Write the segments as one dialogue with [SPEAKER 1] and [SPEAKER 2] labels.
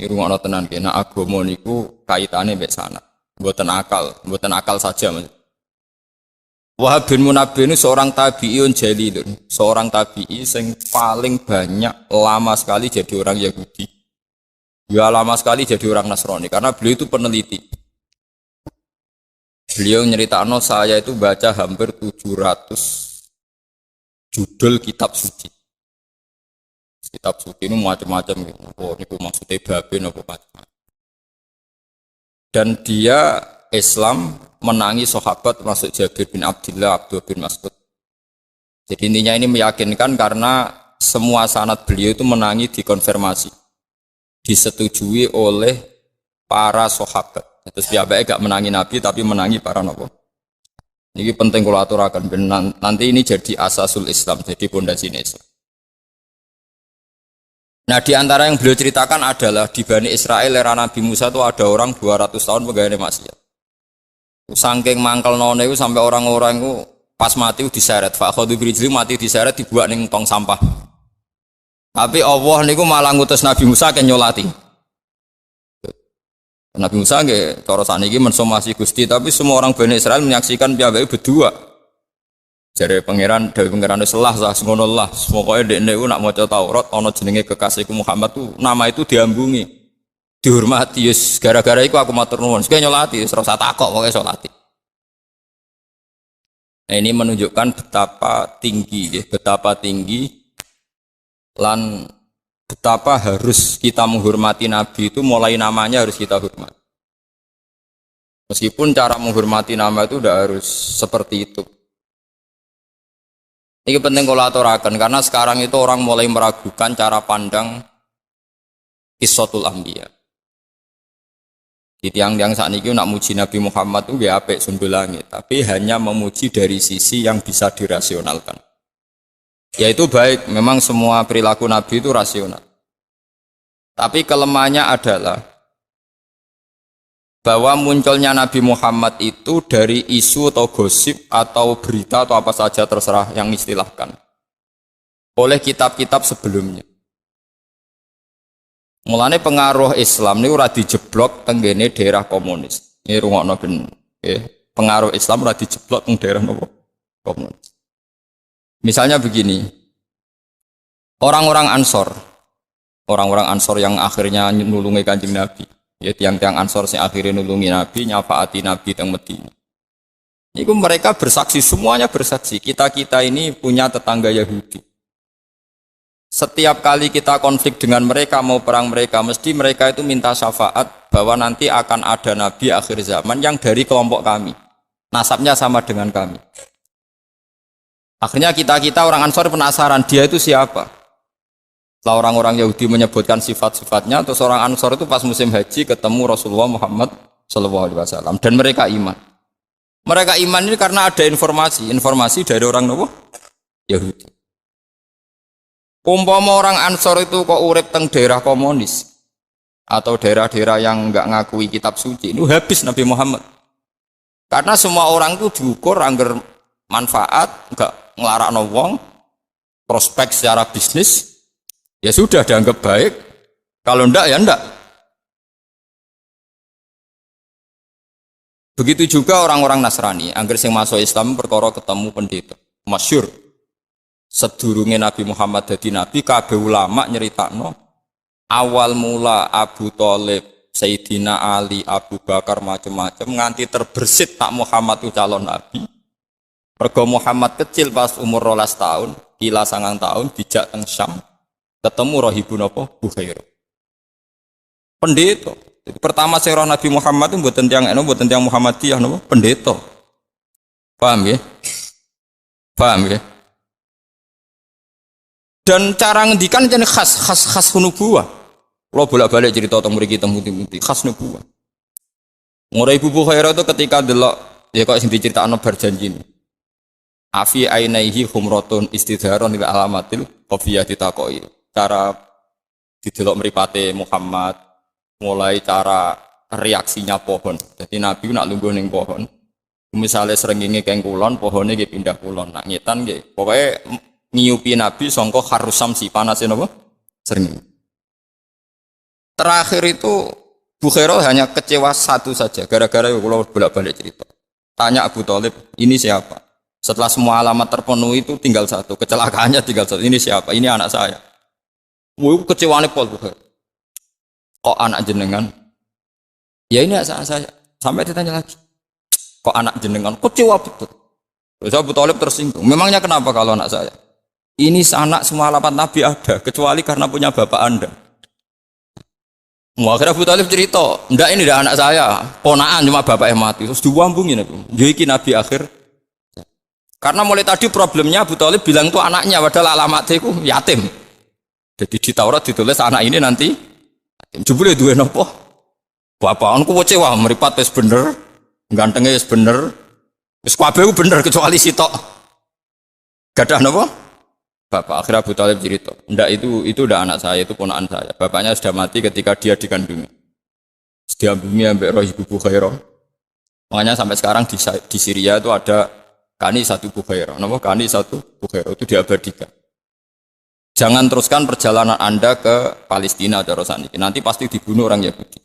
[SPEAKER 1] Irungokno tenan ki, nek agama niku kaitane mek sanad. Mboten akal saja Mas. Wahab bin Munabbih ini seorang tabi'iyun jalilun, seorang tabi'i yang paling banyak lama sekali jadi orang Yahudi. Ya lama sekali jadi orang Nasrani karena beliau itu peneliti. Beliau nyeritakno saya itu baca hampir 700 judul kitab suci. Kitab suci ini macam-macam gitu. Oh, ini maksudnya babin apa macam-macam. Dan dia Islam menangi sahabat masuk Jabir bin Abdullah, Abdul bin Mas'ud. Jadi intinya ini meyakinkan karena semua sanad beliau itu menangi dikonfirmasi, disetujui oleh para sahabat. Terus piyambake gak menangi Nabi tapi menangi para nabi. Ini penting kalau aturakan. Nanti ini jadi asasul Islam, jadi pondasi Islam. Nah di antara yang beliau ceritakan adalah di Bani Israel era Nabi Musa itu ada orang 200 tahun pegawai maksiat. Saking mangkel none itu sampai orang-orang itu pas mati diseret. Fakhadhu birijli mati diseret dibuat ning tong sampah. Tapi Allah niku malah ngutus Nabi Musa ke nyolati. Nabi Musa nggih cara sakniki mensomasi Gusti, tapi semua orang Bani Israel menyaksikan piyambake berdua. Jare pangeran dewe pangeran selah sah ngono lah. Pokoke ndekne ku nak maca Taurat ana jenenge kekasihku Muhammad tuh nama itu diambungi. Dihormati yes gara-gara iku aku matur nuwun. Sing nyolati wis ora usah takok pokoke salati. Nah, ini menunjukkan betapa tinggi lan betapa harus kita menghormati Nabi itu mulai namanya harus kita hormati. Meskipun cara menghormati nama itu tidak harus seperti itu. Ini penting kalau aturakan karena sekarang itu orang mulai meragukan cara pandang Qissatul Anbiya. Di tiang-tiang saat ini nak muji Nabi Muhammad itu gak apik sundul langit, tapi hanya memuji dari sisi yang bisa dirasionalkan. Yaitu baik, memang semua perilaku Nabi itu rasional. Tapi kelemahannya adalah bahwa munculnya Nabi Muhammad itu dari isu atau gosip atau berita atau apa saja terserah yang istilahkan oleh kitab-kitab sebelumnya. Mulane pengaruh Islam ini ora dijeblok tenggene daerah komunis. Ini rungokno ben pengaruh Islam ora dijeblok teng daerah nopo komunis. Misalnya begini, orang-orang Ansor yang akhirnya nulungi Kanjeng Nabi. Ya tiang-tiang Ansor yang akhirnya nulungi Nabi, nyafaati Nabi teng Madinah. Itu mereka bersaksi, semuanya bersaksi. Kita ini punya tetangga Yahudi. Setiap kali kita konflik dengan mereka, mau perang mereka, mesti mereka itu minta syafaat bahwa nanti akan ada Nabi akhir zaman yang dari kelompok kami. Nasabnya sama dengan kami. Akhirnya kita orang Ansor penasaran, dia itu siapa? Setelah orang-orang Yahudi menyebutkan sifat-sifatnya, terus orang Ansor itu pas musim haji ketemu Rasulullah Muhammad SAW dan mereka iman. Mereka iman ini karena ada informasi dari orang Yahudi. Umpama orang Ansor itu kok urip teng daerah komunis atau daerah-daerah yang enggak ngakui kitab suci, itu habis Nabi Muhammad. Karena semua orang itu diukur anggar manfaat, enggak nglarakno wong, prospek secara bisnis. Ya sudah dianggap baik, kalau ndak ya ndak. Begitu juga orang-orang Nasrani, angger sing masuk Islam perkara ketemu pendeta, masyhur. Sedurunge Nabi Muhammad dadi nabi, kabeh ulama nyeritakno awal mula Abu Thalib, Sayyidina Ali, Abu Bakar macam-macam nganti terbersit tak Muhammad itu calon nabi. Mergo Muhammad kecil pas umur 12 tahun, kila 9 tahun dijak teng Syam. Ketemu rahibun apa? Bukhairah. Pendeta. Jadi pertama saya Nabi Muhammad itu mboten tiyang Muhammadiyah napa? Pendeta. Paham ya? Paham ya? Dan cara ngendikan jadi khas nubuwah. Kalau bolak-balik cerita tentang mriki temu-temu khas nubuwah. Mulai Ibu Bukhairah itu ketika delok ya kok sing diceritakno bar janji. Afi ainaihi humratun istidharon ila alamatil qafiyah ditakoi. Cara didelok mripate Muhammad, mulai cara reaksinya pohon. Jadi Nabi nak lungguh ning pohon. Misalnya srengenge keng kulon, pohone nggih pindah kulon. Nak ngetan nggih, pokoke ngiyupi Nabi sangka harusam si panase napa? Srengenge. Terakhir itu Bukhairah hanya kecewa satu saja, gara-gara kalau bolak-balik cerita. Tanya Abu Thalib, ini siapa? Setelah semua alamat terpenuhi itu tinggal satu, kecelakaannya tinggal satu. Ini siapa? Ini anak saya. Wah, kecewaannya Paul Bukhairah. Kok anak jenengan? Ya ini anak saya. Sampai ditanya lagi. Kok anak jenengan? Kecewa betul. Terus Abu Thalib tersinggung. Memangnya kenapa kalau anak saya? Ini anak semua alamat Nabi ada, kecuali karena punya bapak Anda. Akhirnya Abu Thalib cerita, enggak ini dah anak saya, ponaan cuma bapak yang mati. Terus diwambungin Nabi. Jadi Nabi akhir. Karena mulai tadi problemnya Abu Thalib bilang itu anaknya, padahal alamatnya itu yatim. Jadi di Taurat ditulis anak ini nanti jebule duwe napa? Bapakanku kecewa, meripat wis bener, gantengnya wis bener. Wis kabeh bener kecuali sitok. Gadah napa? Bapak akhirnya Abu Thalib cerita, enggak itu udah anak saya, itu ponakan saya. Bapaknya sudah mati ketika dia dikandungi. Diambungi sampai roh ibu Bukhairah. Makanya sampai sekarang di Syria itu ada Kani satu Bukhairah. Nama Kani satu Bukhairah itu diabadikan. Jangan teruskan perjalanan Anda ke Palestina atau Rosani. Nanti pasti dibunuh orang Yahudi.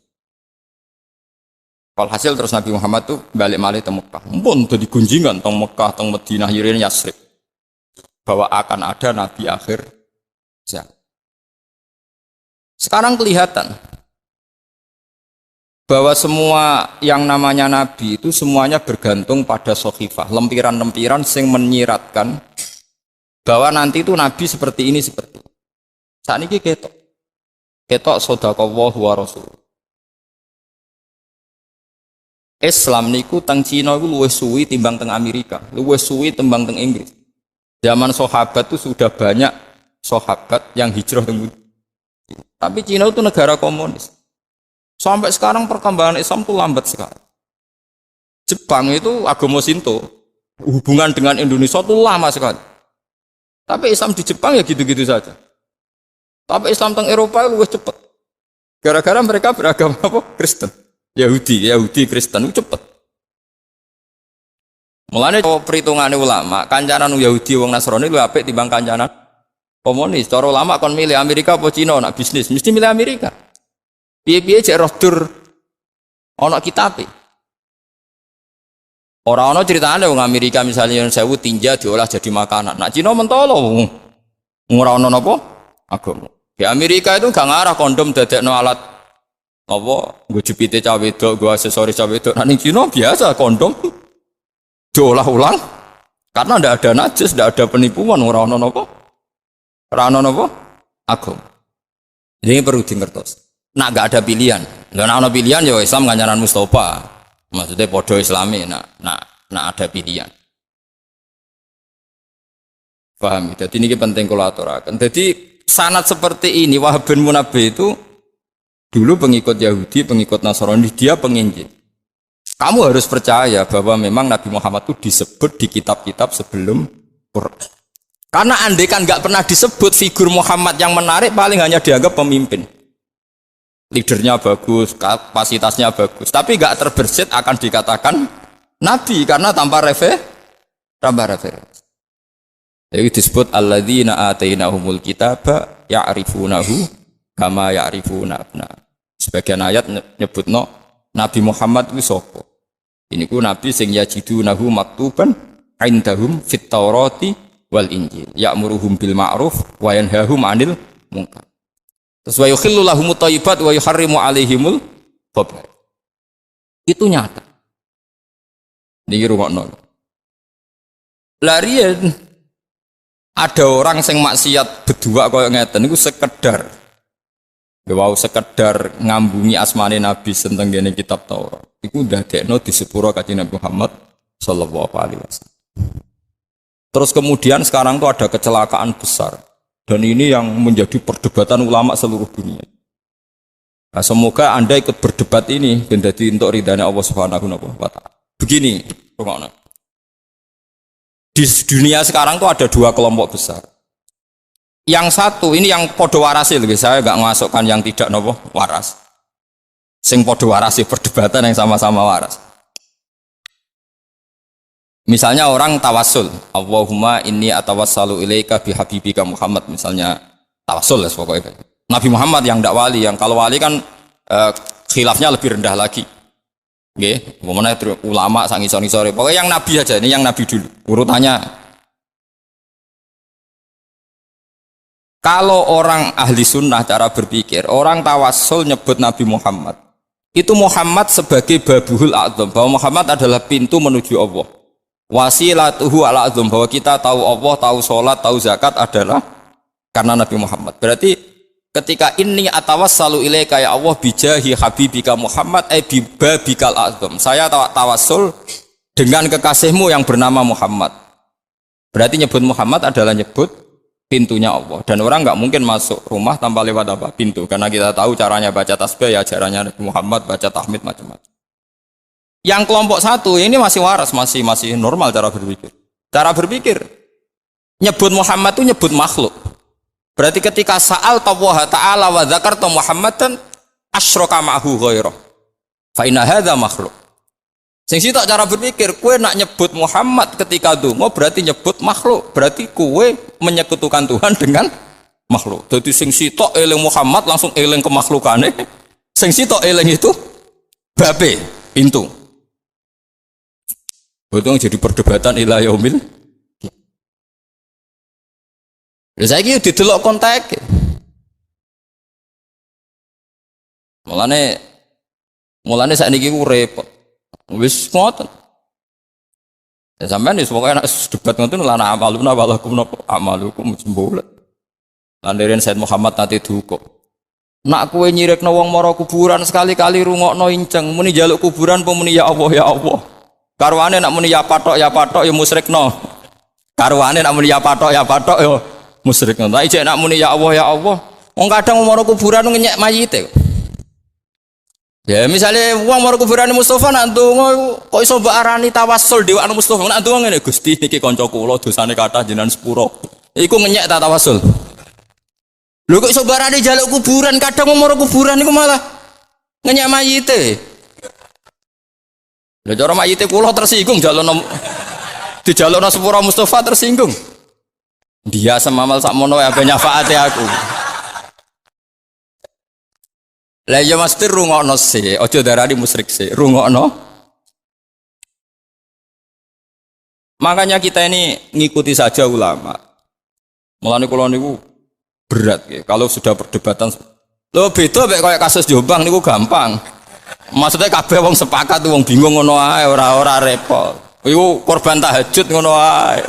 [SPEAKER 1] Walhasil terus Nabi Muhammad tuh balik malih ke Mekah. Mumpun jadi gunjingan teng Mekah, teng Madinah, Yirin Yasrib. Bahwa akan ada Nabi akhir zaman. Sekarang kelihatan bahwa semua yang namanya Nabi itu semuanya bergantung pada sohifah, lempiran-lempiran yang menyiratkan bahwa nanti itu Nabi seperti ini, seperti ini. Saat ini ketok sodaqallah wa rasul. Islam niku teng Cina itu luwih suwi timbang teng Amerika, luwih suwi timbang teng Inggris. Zaman sahabat itu sudah banyak sahabat yang hijrah ke tapi Cina itu negara komunis. Sampai sekarang perkembangan Islam itu lambat sekali. Jepang itu agama Shinto, hubungan dengan Indonesia itu lama sekali. Tapi Islam di Jepang ya gitu-gitu saja. Tapi Islam teng Eropa itu lebih cepat. Gara-gara mereka beragama apa? Kristen. Yahudi Kristen itu cepat. Mulane perhitungannya ulama, kancanan Yahudi wong Nasrani lu apik timbang kancanan komunis. Cara ulama kon milih Amerika apa Cina nak bisnis, mesti milih Amerika. Piye-piye cek roh dur ana kitabe. Ora ana critane wong Amerika misalnya yang sewu tinja diolah jadi makanan. Nak Cina mentolo ora ana napa agama. Di Amerika itu gak ngarah kondom dadekno alat apa nggo jepite cah wedok, nggo aksesoris cah wedok. Nah ning Cina biasa kondom diolah ulang karena tidak ada najis, tidak ada penipuan, ora ono napa agama. Jadi perlu dingertos. Nak gak ada pilihan. Lah nek ana pilihan ya Islam kancanan Mustafa. Maksudnya podo Islami nak ada pilihan. Paham? Jadi ini penting kula aturaken. Jadi sanad seperti ini Wahab bin Munabbih itu dulu pengikut Yahudi, pengikut Nasrani, dia penginjil. Kamu harus percaya bahwa memang Nabi Muhammad itu disebut di kitab-kitab sebelum Quran. Karena andai kan nggak pernah disebut figur Muhammad yang menarik, paling hanya dianggap pemimpin. Leadernya bagus, kapasitasnya bagus, tapi nggak terbersit akan dikatakan Nabi karena tanpa referensi. Jadi disebut alladzina atainahumul kitaba ya'rifunahu kama ya'rifuna abna. Sebagian ayat nyebutno Nabi Muhammad itu sapa? Ini ku Nabi sing yajidunahu maktuban indahum fit Taurati wal Injil. Ya'muruhum bil ma'ruf wa yanhahum 'anil munkar. Terus wa yukhillu lahumut thayyibat wa yuharrimu 'alaihimul khaba'ith. Itu nyata. Niki rungokno. Larian ada orang sing maksiat berdua kaya ngeten niku sekedar ngambungi asmane Nabi tentang gene kitab Taurat. Iku ndadekno di sepuro Kanjeng Nabi Muhammad sallallahu alaihi wasallam. Terus kemudian sekarang tuh ada kecelakaan besar dan ini yang menjadi perdebatan ulama seluruh dunia. Nah, semoga Anda ikut berdebat ini dan jadi untuk ridhanya Allah Subhanahu wa taala. Begini, pokoknya. Di dunia sekarang tuh ada dua kelompok besar. Yang satu ini yang podo warasi, saya nggak masukkan yang tidak nopo waras. Sing podo warasi perdebatan yang sama-sama waras. Misalnya orang tawasul, Allahumma inni atawassalu ilaika bihabibika Muhammad, misalnya tawasul ya pokoknya. Nabi Muhammad yang tidak wali, yang kalau wali kan khilafnya lebih rendah lagi. Nggih, umpamane ulama sak ngisor-ngisore. Pokoknya yang nabi aja, ini yang nabi dulu. Urutannya. Kalau orang ahli sunnah cara berpikir, orang tawassul nyebut Nabi Muhammad. Itu Muhammad sebagai babuhul a'zam, bahwa Muhammad adalah pintu menuju Allah. Wasilatuhu ala a'zam, bahwa kita tahu Allah, tahu sholat, tahu zakat adalah karena Nabi Muhammad. Berarti ketika ini atawassalu ilaika ya Allah bijahi habibika Muhammad babikal a'zam. Saya tawassul dengan kekasihmu yang bernama Muhammad. Berarti nyebut Muhammad adalah nyebut pintunya Allah. Dan orang nggak mungkin masuk rumah tanpa lewat apa? Pintu. Karena kita tahu caranya baca tasbih ya caranya Nabi Muhammad, baca tahmid macam-macam. Yang kelompok satu ini masih waras, masih normal cara berpikir. Cara berpikir nyebut Muhammad itu nyebut makhluk. Berarti ketika sa'al Allah Ta'ala wa dzakarta Muhammadan asyraka ma'hu ghairah. Fa inna hadza makhluk. Sing sitok cara berpikir, kue nak nyebut Muhammad ketika donga berarti nyebut makhluk. Berarti kue menyekutukan Tuhan dengan makhluk. Jadi sing sitok eling Muhammad langsung eling kemakhlukane. Sing sitok eling itu babe, pintu. Betul jadi perdebatan ila yaumil. Lha saiki didelok kontak. Mulane sakniki ku repot. Wis ngoten. Ya sampean wis pokoke nek debat ngoten lan amaluna walakum napa amalukum jembolet. Lan deren Said Muhammad nate duka. Nak kowe nyirekno wong mara kuburan sekali-kali rungokno inceng muni njaluk kuburan apa muni ya Allah ya Allah. Karwane nak muni ya patok ya musyrikno. Karwane nak muni ya patok ya musyrikno. Lah ijek nak muni ya Allah. Wong kadang mara kuburan ngenyek mayite. Ya misalnya wong mara kuburan Mustofa nak ndonga kok iso mbok arani tawassul dhewekno Mustofa. Nak ndonga ngene Gusti niki kanca kula dosane kathah jenengan sepuro. Iku ngenyek ta tawassul. Lho kok iso mbok arani njaluk kuburan kadang wong mara kuburan iku malah ngenyek mayite. Lha cara mayite kula tersinggung dijalukno sepuro Mustofa tersinggung. Dia semamal sakmono ya nyafaate aku. Lah ya mesti rungokno sih, aja darani musyrik sih, rungokno. Makanya kita ini ngikuti saja ulama. Mulane kula niku berat ya. Kalau sudah perdebatan lho beda mek koyo kasus Jombang niku gampang. Maksudnya kabeh wong sepakat wong bingung ngono ae ora repot. Iku korban tahajud ngono ae.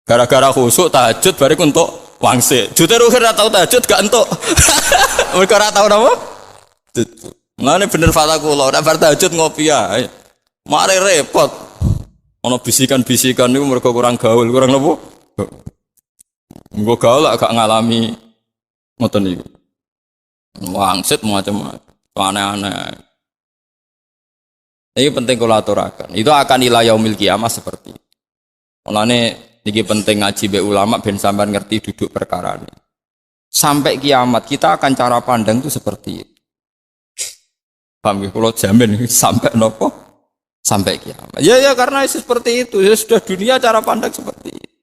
[SPEAKER 1] Gara-gara khusuk tahajud bariku entuk wangsit. Jute ruhir ora tau tahajud gak entuk. Mergo ora tau napa? Ngene bener fata kula, nek bar tahajud ngopi ae. Mare repot. Ana bisikan-bisikan niku mergo kurang gaul, kurang napa? Engko gaul gak ngalami ngoten niku. Wangsit macam-macam. Aneh-aneh. Ini penting kalau aturakan. Itu akan ila yaumil qiyamah seperti itu. Mulane niki penting ngaji be ulama ben sampean ngerti duduk perkara ini. Sampai kiamat kita akan cara pandang itu seperti itu. Paham ya? Kalau jamin sampai nopo? Sampai kiamat. Ya karena seperti itu. Ya sudah dunia cara pandang seperti itu.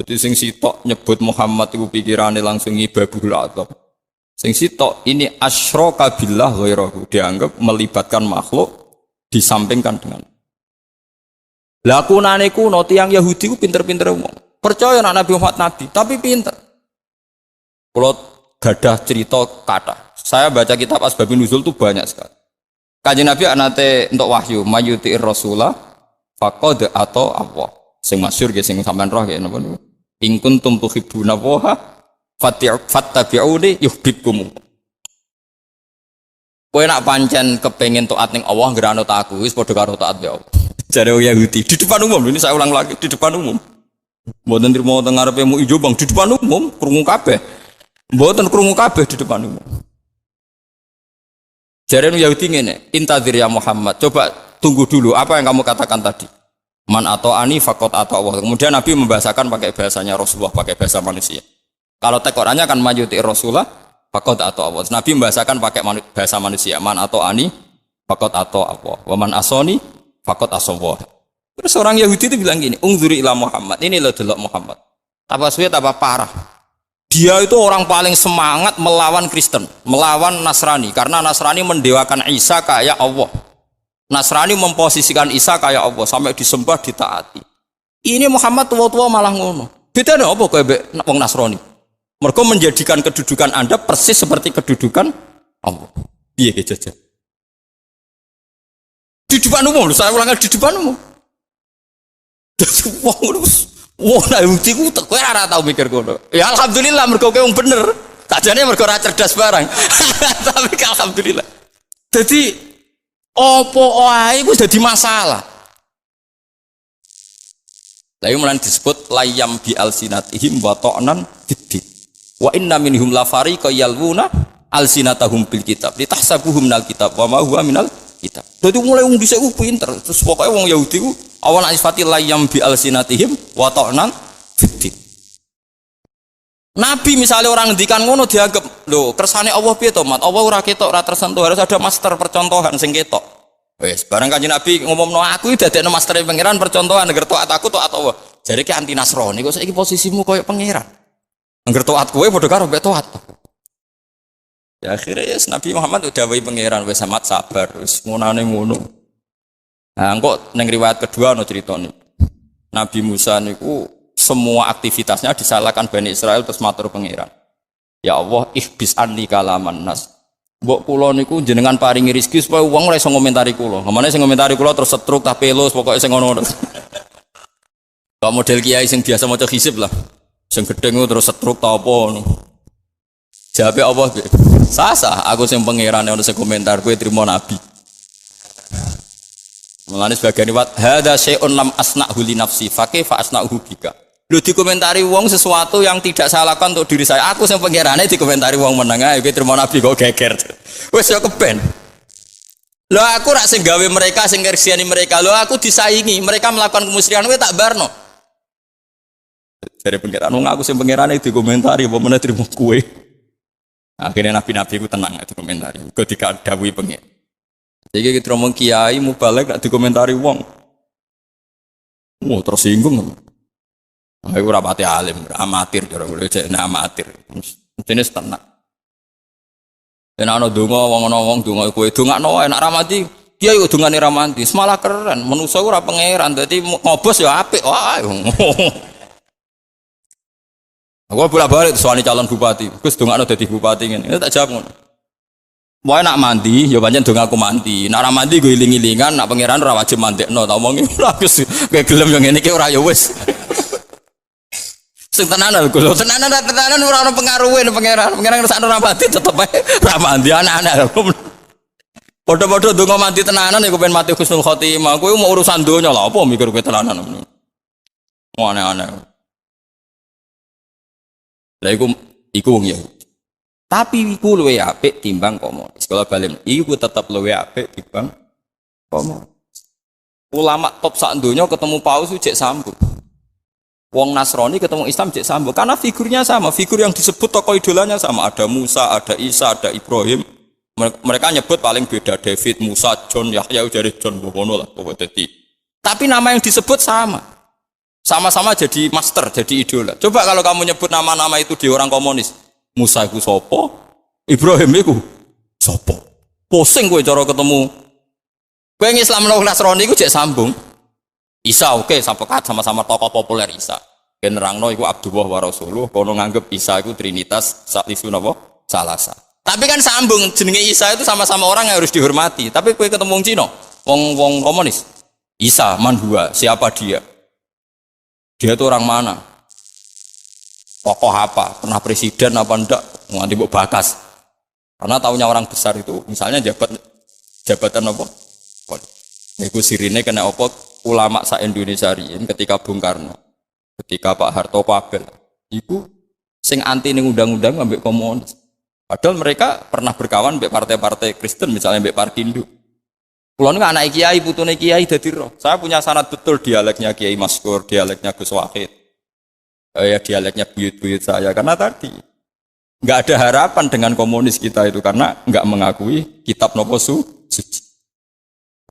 [SPEAKER 1] Jadi sing sitok nyebut Muhammad itu pikirannya langsung ibabul adzab. Sing sitok ini asyraka billah ghairahu, dianggap melibatkan makhluk disampingkan dengan. Lah kunane kuno tiyang Yahudi ku pinter-pinter wong. Percaya nek Nabi Muhammad nabi, tapi pinter. Kalau gadah cerita kata, saya baca kitab Asbabun Nuzul itu banyak sekali. Kanjeng Nabi anate entuk wahyu, mayuti'ir rasulah faqad atau Allah. Sing masyhur nggih sing sampean roh nggih napa niku. In kuntum tuhibbuna Allah fattabi'uni yuhibbukum. Kowe nak pancen kepengin taat ning Allah ngeranut aku wis padha karo taat ya Allah. Jare Yahudi di depan umum, ini saya ulang lagi di depan umum. Mboten trimo teng ngarepe mu ijo Bang di depan umum krungu kabeh. Mboten krungu kabeh di depan umum. Jare Yahudi ngene, intadzir ya Muhammad, coba tunggu dulu apa yang kamu katakan tadi. Man atau ani faqat atau Allah. Kemudian Nabi membahasakan pakai bahasanya Rasulullah, pakai bahasa manusia. Kalau tekorannya kan mayuti Rasulullah faqad atau Allah. Nabi membahasakan pakai bahasa manusia. Man atau ani faqad atau Allah. Wa man asoni faqad asallah. Terus orang Yahudi itu bilang gini, ungzuri ila Muhammad. Ini lo delok Muhammad. Tambah suwe tambah parah. Dia itu orang paling semangat melawan Kristen, melawan Nasrani, karena Nasrani mendewakan Isa kayak Allah. Nasrani memposisikan Isa kayak Allah sampai disembah, ditaati. Ini Muhammad tua-tua malah ngono. Bedanya apa kayak wong Nasrani? Mereka menjadikan kedudukan Anda persis seperti kedudukan Allah. Iya jajah. Di depan umum, saya ulangi di depan umum. Wah, nah bukti ku kowe ora tau mikir ngono. Ya alhamdulillah mergo kowe wong bener. Sajane mergo ora cerdas barang. Tapi alhamdulillah. Jadi opo ae iku dadi masalah. Lalu mulai disebut layam bi alsinatihim wa ta'nan fiddin. Wa inna minhum la fariqa yalwuna alsinatahum bil kitab. Litahsabuhum minal kitab wa ma huwa minal kitab. Dadi mulai wong dhisik ku pinter. Terus pokoke wong Yahudi ku awal isfati layam bi alsinatihim wa ta'nan fiddin. Nabi misalnya orang ngendikan ngono dianggap lho kersane Allah piye to Mat? Allah ora ketok ora tersentuh, harus ada master percontohan sing ketok. Wes barang Kanjeng Nabi ngomongno aku dadekno master pangeran percontohan agar taat aku taat Allah. Jadi ki anti Nasrani kok saiki posisimu koyo pangeran. Angger taat kowe padha karo mbek taat. Ya akhirnya yes, Nabi Muhammad udah wae pangeran wis amat sabar wis ngonane ngono. Nah, kok neng riwayat kedua no ceritanya Nabi Musa niku semua aktivitasnya disalahkan Bani Israel terus matur pangeran. Ya Allah, ihbis anni kalaman nas. Mbok kula niku jenengan paringi rezeki supaya wong ora iso ngomentari kula. Kemana sing ngomentari kula terus setruk tak pelus pokoke sing ngono. Kok model kiai sing biasa maca hisib lah. Sing gedeng terus setruk ta apa ngono. Jawabe Allah, sasa aku sing pangeran ono sing komentar kowe trimo nabi. Mulane sebagian riwayat hadza syai'un lam asna'hu li nafsi fa kaifa asna'hu bika. Lho dikomentari wong sesuatu yang tidak saya lakukan untuk diri saya. Aku sing pangerane dikomentari wong meneng ae kowe trimo nabi kok geger. Wis yo keben. Lho aku rak sing gawe mereka sing ngersiani mereka. Lho aku disaingi, mereka melakukan kemusyrikan kowe tak barno. Dari pangeran wong aku sing pangerane dikomentari apa meneh trimo kowe. Akhirnya nabi-nabi ku tenang dikomentari. Kok dikadhawuhi pengen. Jadi kita ngomong kiai mubalek gak dikomentari wong. Tersinggung. Aku rapati alim, amatir cara kulo cek amatir. Mestine tenang. Yen ana donga wong donga kowe dongakno wae nek ramati, kiai kok dongane ramanti, malah keren. Manusa ora pangeran, dadi ngobos ya apik wae. Aku bolak-balik soalnya calon bupati. Gus dongakno dadi bupati ngene. Tak jawab ngono. Wae nak mandi, ya pancen dong aku mandi. Nak ora mandi gue iling-ilingan, nak pangeran ora wajib mandekno. Tak omongi ora Gus, kowe gelem yo ngene iki ora ya wis. Sing tenanan lho, tenanan ora ono pengaruhe pangeran. Pangeran ngersakno ora mandi tetep ae ora mandi anak-anak. Padha-padha donga mandi tenanan ya kowe pengen mati husnul khotimah. Kowe mau urusan donya lha apa mikir kowe tenanan. Mau aneh-aneh. Lah iku wong Yahudi. Tapi iku luwe apik timbang komunis. Kalau balen iku tetap luwe apik timbang komunis. Ulama top sak donya ketemu Paus cek sambut. Wong Nasrani ketemu Islam cek sambut karena figurnya sama, figur yang disebut tokoh idolanya sama. Ada Musa, ada Isa, ada Ibrahim. Mereka nyebut paling beda David, Musa, John, Yahya dari John Bobono lah pokoknya. Tapi nama yang disebut sama. Sama-sama jadi master, jadi idola. Coba kalau kamu nyebut nama-nama itu di orang komunis. Musa iku sopo, Ibrahim iku sopo. Pusing kowe cara ketemu. Kowe Islam lan Nasrani iku cek sambung. Isa oke, sepakat sama-sama tokoh populer Isa. Ken nerangno iku Abdullah wa Rasulullah, kono nganggep Isa iku trinitas salisu napa? Salasa. Tapi kan sambung jenenge Isa itu sama-sama orang yang harus dihormati. Tapi kowe ketemu wong Cina, wong komunis. Isa man huwa, siapa dia? Dia itu orang mana? Tokoh apa? Pernah presiden apa enggak? Nganti mbok bakas. Karena taunya orang besar itu, misalnya jabatan apa? Iku sirine kena apa? Ulama sa Indonesia riyen ketika Bung Karno, ketika Pak Harto Pabel, iku sing anti ning undang-undang ambek komunis. Padahal mereka pernah berkawan ambek partai-partai Kristen, misalnya ambek Parkindo. Kulo niku anak kiai, putune kiai dadi roh. Saya punya sanad betul dialeknya Kiai Maskur, dialeknya Gus Wahid. Ya dialeknya buyut-buyut saya karena tadi nggak ada harapan dengan komunis kita itu karena nggak mengakui kitab nopo suci.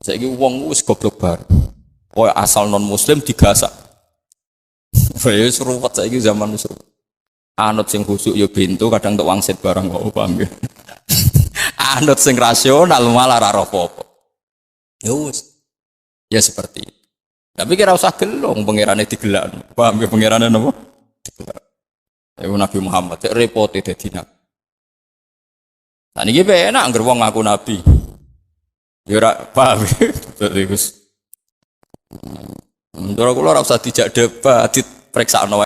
[SPEAKER 1] Saiki wong wis goblok bar. Kowe asal non muslim digasak. Wis ruwet saiki zaman wis ruwet. Anut sing khusuk ya bintu kadang untuk wangsit barang kok paham ya. Anut sing rasional malah ora apa-apa. Ya wis. Ya seperti itu. Tapi kira usah gelong pangerane digelak. Paham ya pangerane napa? Digelak. Ya Nabi Muhammad cek repot dadi nabi. Nah niki enak anggere wong ngaku nabi. Ya ora paham. Dadi Gus. Ndara kula ora usah dijak debat, dipreksakno